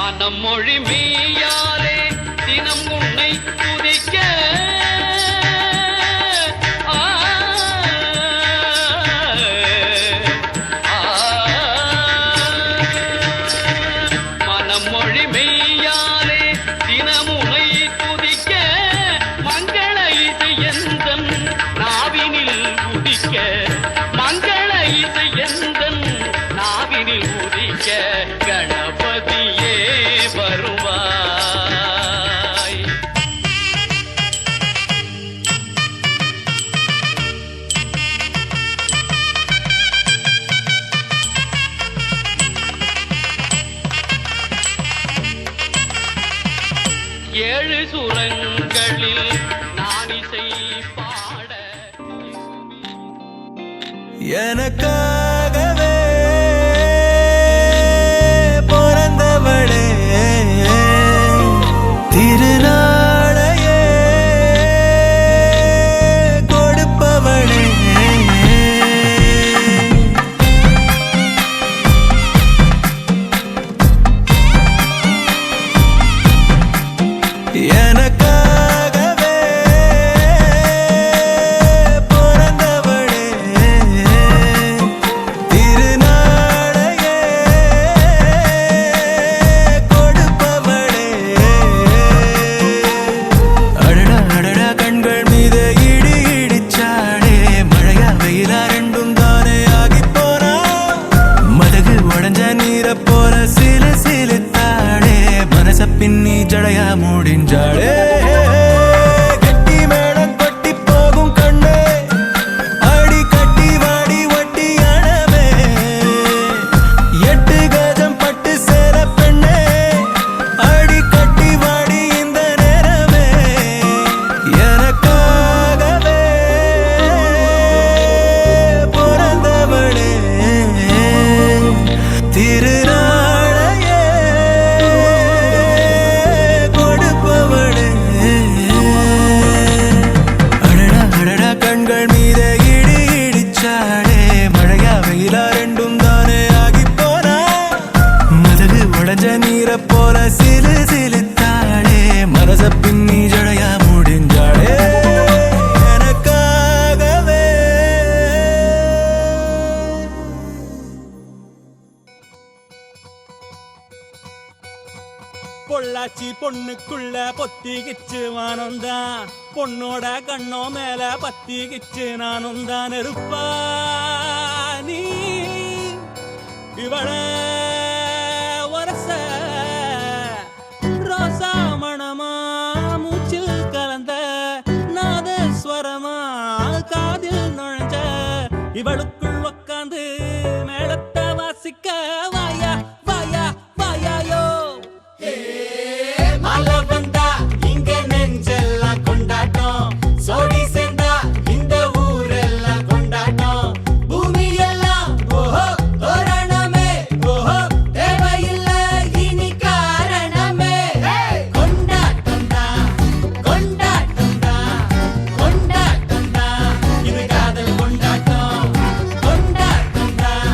மனம் மொழி மெய்யாலே தினம் உன்னை துதிக்க மனம் மொழி மெய்யாலே தினம் உன்னை துதிக்க மங்கள இது எந்தன் நாவினில் உதிக்க மங்கள இது எந்தன் நாவினில் உதிக்க கணபதியே வருவாய். ஏழு சுரங்களில் நான் இசை பாட எனக்காகவே பிறந்தவளே திருநாளையே கொடுப்பவளே எனக்காகவே பிறந்தவளே திருநாளையே கொடுப்பவளே அடடா அடடா கண்கள் மீது இடி இடிச்சாடே மழையா வெயிலா ரெண்டும் தானே ஆகி போனா மதகு உடஞ்ச நீரை போல சிலு சிலுத்தாடே மனச பின்னி ஜடையா மூடிஞ்சாடே கட்டி மேடம் கொட்டி போகும் கண்ணே அடி கட்டி வாடி வட்டி அணவே எட்டு கஜம் பட்டு சேர பெண்ணே அடி கட்டி வாடி இந்த நேரமே எனக்காகவே பிறந்தவளே திருநாளையே கொடுப்பவளே அடடா அடடா கண்கள் மீது இடி இடிச்சாடே மழையா வெயிலா ரெண்டும் தானே ஆகி போனா மதகு உடஞ்ச நீரை போல சிலு சிலுத்தாடே மனச பின்னி ஜடையா முடிஞ்சாடே எனக்காகவே பொள்ளாச்சி பொண்ணுக்குள்ள பொத்திக்கிச்சு வானந்தான் பொண்ணோட கண்ணோ மேல பத்திக்கிச்சு நானும் தான் இருப்பா நீ இவள வரச ரோசா மணமா மூச்சில் கலந்த நாதஸ்வரமா காதில் நுழைஞ்ச இவளுக்குள் உக்காந்து மேளத்தை வாசிக்க வாயா வாயா வாயாயோ மழை வந்தா இங்க நெஞ்செல்லாம் கொண்டாட்டம் சோடி சேர்ந்தா இந்த ஊரெல்லாம் கொண்டாட்டம் பூமி எல்லாம் ஓஹோ தோரணமே ஓஹோ தேவையில்லை இனி காரணமே கொண்டாட்டம் தான் கொண்டாட்டம் தான் கொண்டாட்டம் தான் இது காதல் கொண்டாட்டம் கொண்டாட்டம் தான்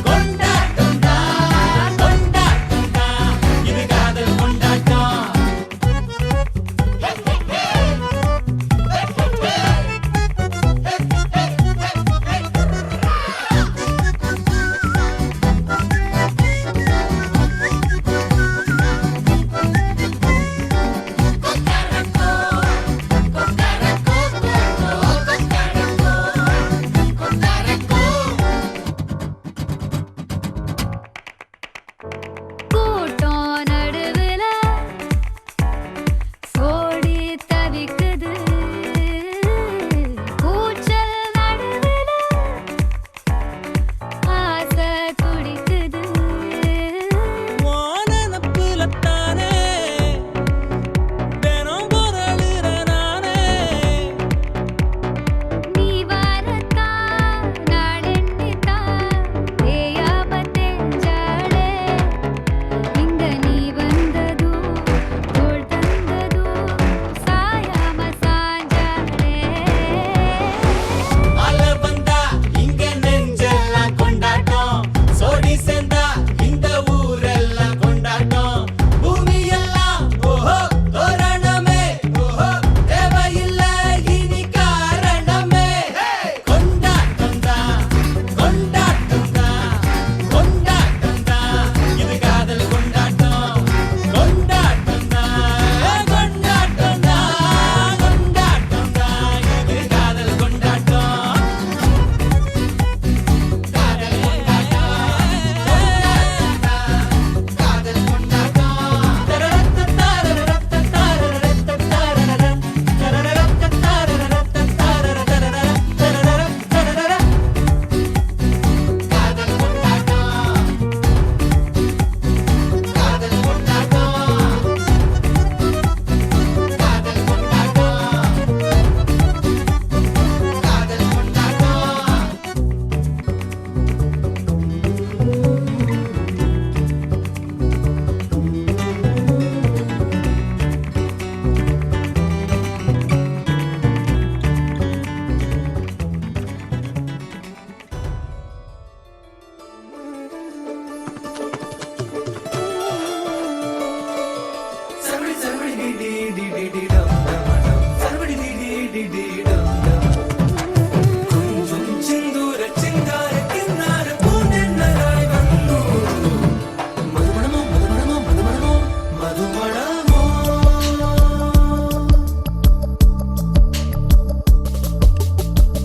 கொண்டாட்டம் தான் கொண்டாட்டம் தான் இது காதல் கொண்டாட்டம் கூட்டம் நடுவுல ஓடி தவிக்குது கூச்சல் நடுவுல ஆசை துடிக்குது வானப்புலத்தானே தினம் பொருளுற நானே நீ வரத்தா நாளெண்ணித்தா ஏயாம தெஞ்சாளே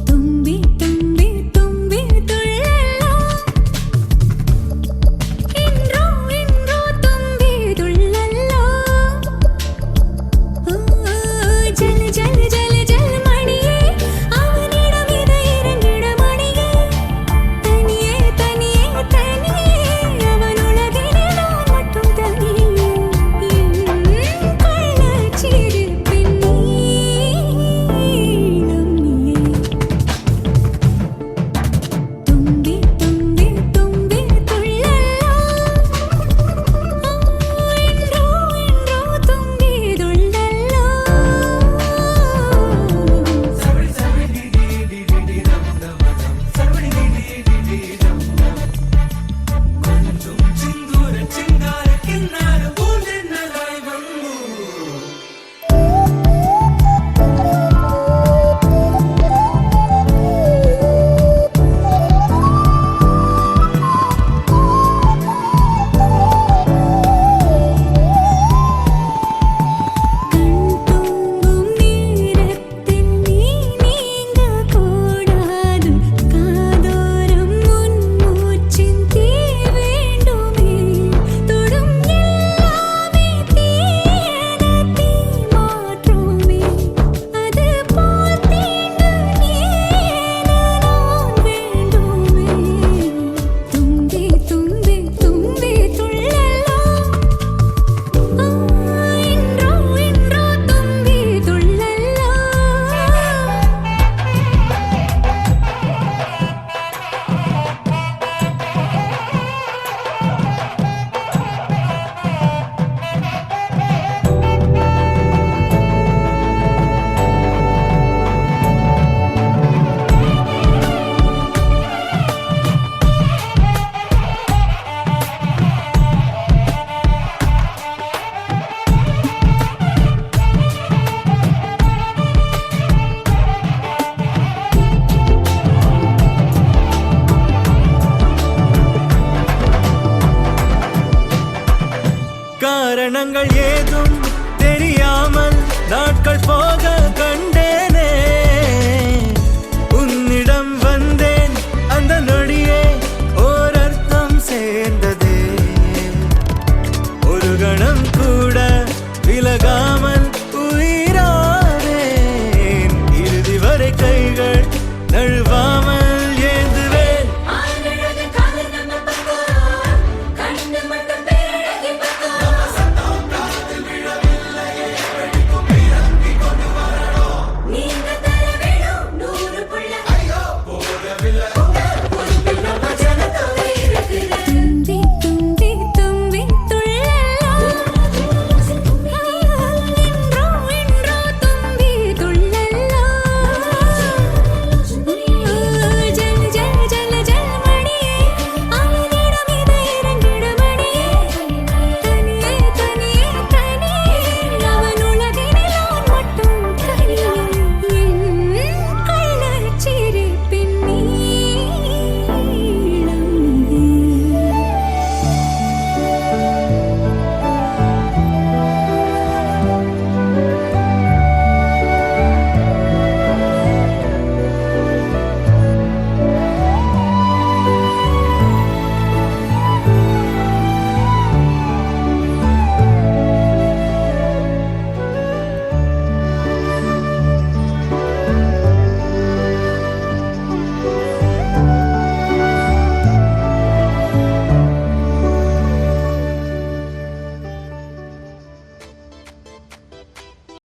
தும்பி தும்பி தும்பி துள்ளலோ இன்றோ இன்றோ தும்பி துள்ளலோ ஜல் ஜல் ஜல் ஜல் மணியே அவனிடம் இதை இறங்கிட மணியே தனியே தனியே தனியே அவன் உலகிலே நான் மட்டும் தனியே கொள்ளச்சிறு பெண்ணே நம்மியே தும்பி தும்பி தும்பி துள்ளலோ இன்றோ இன்றோ தும்பி துள்ளலோ கண் தூங்கும் நேரத்தில் நீ நீங்க கூடாது காதோரம் உன் மூச்சின் தீ வேண்டுமே தொடும் எல்லாமே தீயன தீ மாற்றுமே அது போல் தீண்டு நீ என நான் வேண்டுமே தும்பி தும்பி தும்பி துள்ளலோ இன்றோ இன்றோ தும்பி துள்ளலோ காரணங்கள் ஏதும் தெரியாமல் நாட்கள் போக கண்டே